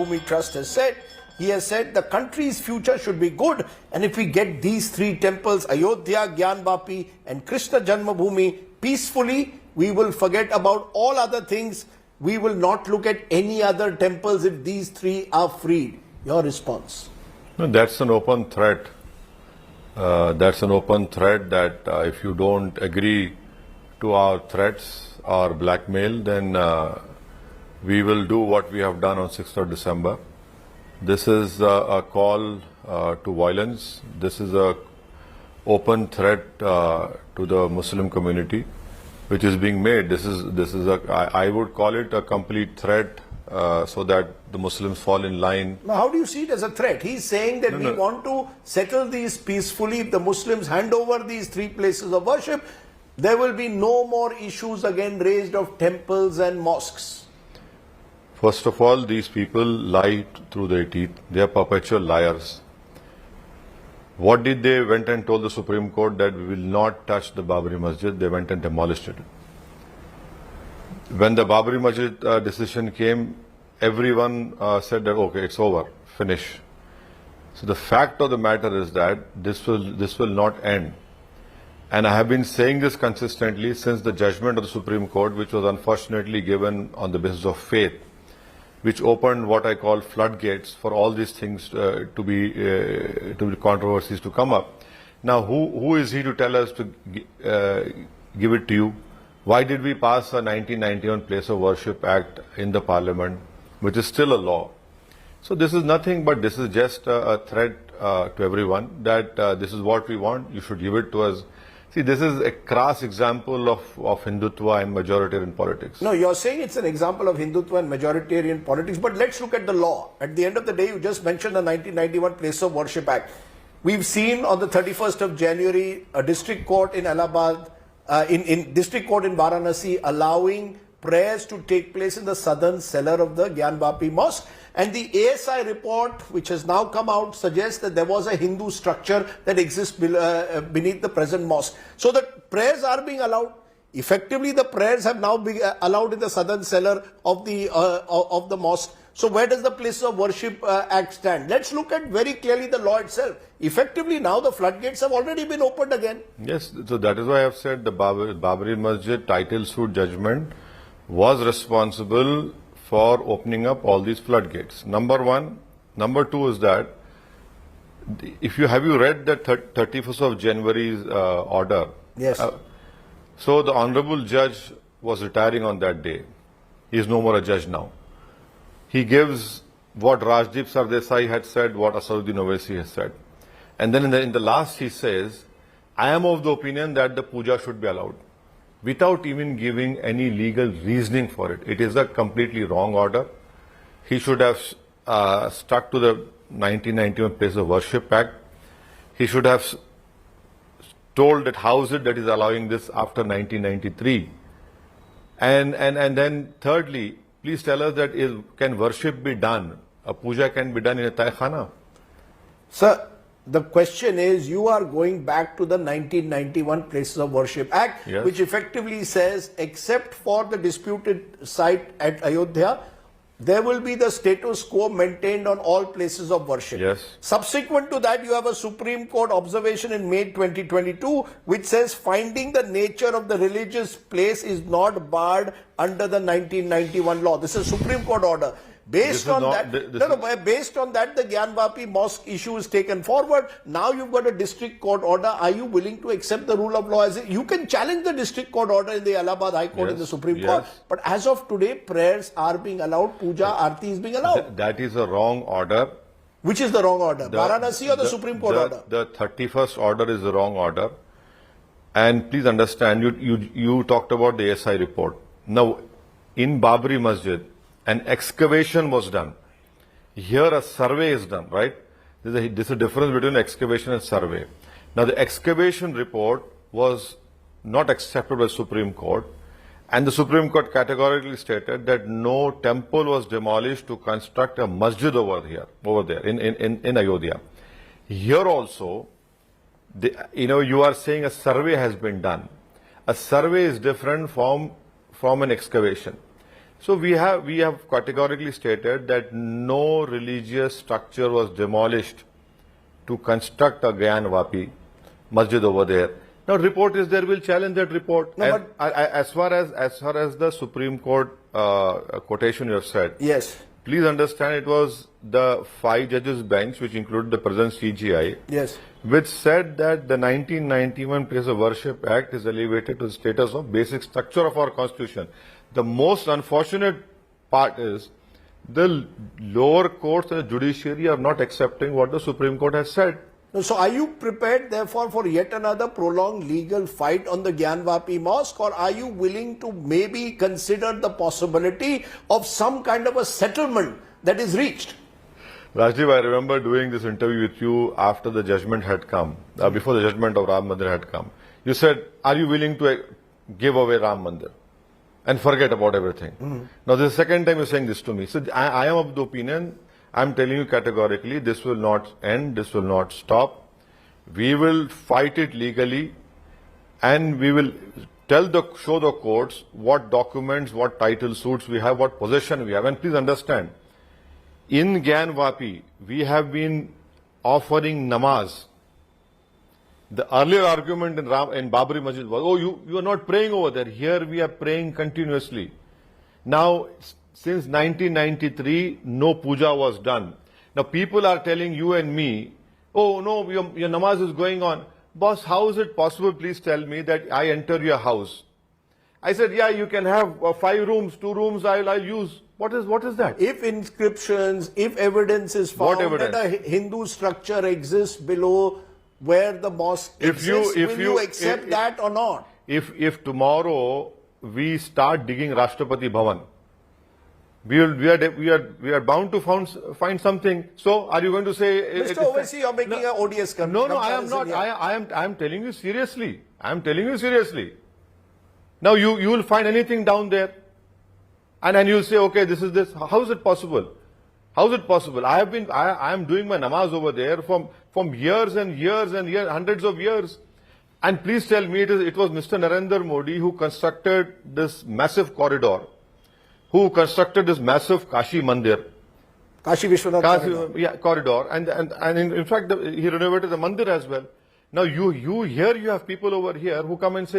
Bhumi Trust has said. He has said the country's future should be good, and if we get these three temples, Ayodhya, Gyanvapi and Krishna Janmabhoomi, peacefully, we will forget about all other things. We will not look at any other temples if these three are freed. Your response? No, that's an open threat. That's an open threat that if you don't agree to our threats or blackmail, then we will do what we have done on 6th of December. This is a call to violence. This is a open threat to the Muslim community, which is being made. This is I would call it a complete threat, so that the Muslims fall in line. Now, how do you see it as a threat? He's saying that we want to settle these peacefully. If the Muslims hand over these three places of worship, there will be no more issues again raised of temples and mosques. First of all, these people lie through their teeth. They are perpetual liars. What did they went and told the Supreme Court that we will not touch the Babri Masjid? They went and demolished it. When the Babri Masjid decision came, everyone said that okay, it's over, finish. So the fact of the matter is that this will not end. And I have been saying this consistently since the judgment of the Supreme Court, which was unfortunately given on the basis of faith, which opened what I call floodgates for all these things to be controversies to come up. Now, who is he to tell us to give it to you? Why did we pass a 1991 Place of Worship Act in the Parliament, which is still a law? So this is nothing but this is just a threat to everyone that this is what we want, you should give it to us. See, this is a crass example of Hindutva and majoritarian politics. No, you're saying it's an example of Hindutva and majoritarian politics, but let's look at the law. At the end of the day, you just mentioned the 1991 Place of Worship Act. We've seen on the 31st of January, a district court in Allahabad, in district court in Varanasi, allowing prayers to take place in the southern cellar of the Gyanvapi Mosque. And the ASI report, which has now come out, suggests that there was a Hindu structure that exists beneath the present mosque. So that prayers are being allowed. Effectively, the prayers have now been allowed in the southern cellar of the mosque. So where does the Place of Worship Act stand? Let's look at very clearly the law itself. Effectively, now the floodgates have already been opened again. Yes, so that is why I have said the Babri Masjid title suit judgment was responsible for opening up all these floodgates. Number one. Number two is that if you have you read the 31st of January's order? Yes. So the honorable judge was retiring on that day. He is no more a judge now. He gives what Rajdeep Sardesai had said, what Asaduddin Owaisi has said. And then in the last he says, I am of the opinion that the puja should be allowed, without even giving any legal reasoning for it. It is a completely wrong order. He should have stuck to the 1991 Place of Worship Act. He should have told that how is it that is allowing this after 1993. And then thirdly, please tell us that can worship be done? A puja can be done in a Taikhana? Sir, the question is, you are going back to the 1991 Places of Worship Act, yes, which effectively says, except for the disputed site at Ayodhya, there will be the status quo maintained on all places of worship. Yes. Subsequent to that, you have a Supreme Court observation in May 2022, which says finding the nature of the religious place is not barred under the 1991 law. This is a Supreme Court order. Based on that, the Gyanvapi Mosque issue is taken forward. Now you've got a district court order. Are you willing to accept the rule of law? You can challenge the district court order in the Allahabad High Court, in the Supreme Court. But as of today, prayers are being allowed. Puja, Aarti is being allowed. That is a wrong order. Which is the wrong order? Varanasi or the Supreme Court order? The 31st order is the wrong order. And please understand, you talked about the ASI report. Now, in Babri Masjid, an excavation was done. Here a survey is done, right? There's a difference between excavation and survey. Now the excavation report was not accepted by Supreme Court, and the Supreme Court categorically stated that no temple was demolished to construct a masjid over there in Ayodhya. Here also, you are saying a survey has been done. A survey is different from an excavation. So we have categorically stated that no religious structure was demolished to construct a Gyan Vapi masjid over there. Now report is there, we'll challenge that report. No, as far as the Supreme Court quotation you have said. Yes. Please understand it was the 5 judges bench, which included the present CGI, Yes. which said that the 1991 Place of Worship Act is elevated to the status of basic structure of our constitution. The most unfortunate part is the lower courts and the judiciary are not accepting what the Supreme Court has said. So are you prepared therefore for yet another prolonged legal fight on the Gyanvapi mosque, or are you willing to maybe consider the possibility of some kind of a settlement that is reached? Rajdeep, I remember doing this interview with you after the judgment had come, before the judgment of Ram Mandir had come. You said, are you willing to give away Ram Mandir and forget about everything? Now this is the second time you're saying this to me. So I am of the opinion, I'm telling you categorically, this will not end, this will not stop. We will fight it legally and we will show the courts what documents, what title suits we have, what possession we have. And please understand, in Gyanvapi, we have been offering namaz. The earlier argument in Babri Masjid was, oh, you are not praying over there. Here we are praying continuously. Now, since 1993, no puja was done. Now, people are telling you and me, oh, no, your namaz is going on. Boss, how is it possible, please tell me, that I enter your house? I said, yeah, you can have 5 rooms, 2 rooms I'll use. What is that? If inscriptions, if evidence is found that a Hindu structure exists below where the mosque exists, will you accept that or not? If tomorrow we start digging Rashtrapati Bhavan, we are bound to find something. So are you going to say, Mr. Owaisi, you are making an odious comparison? No, I am not. I am telling you seriously. I am telling you seriously. Now you will find anything down there, and you'll say, okay, this is this. How is it possible? How is it possible? I am doing my namaz over there from years and years and years, hundreds of years. And please tell me it was Mr. Narendra Modi who constructed this massive corridor, who constructed this massive Kashi Mandir. Kashi Vishwanath corridor. And in fact, he renovated the Mandir as well. Now you have people over here who come and say,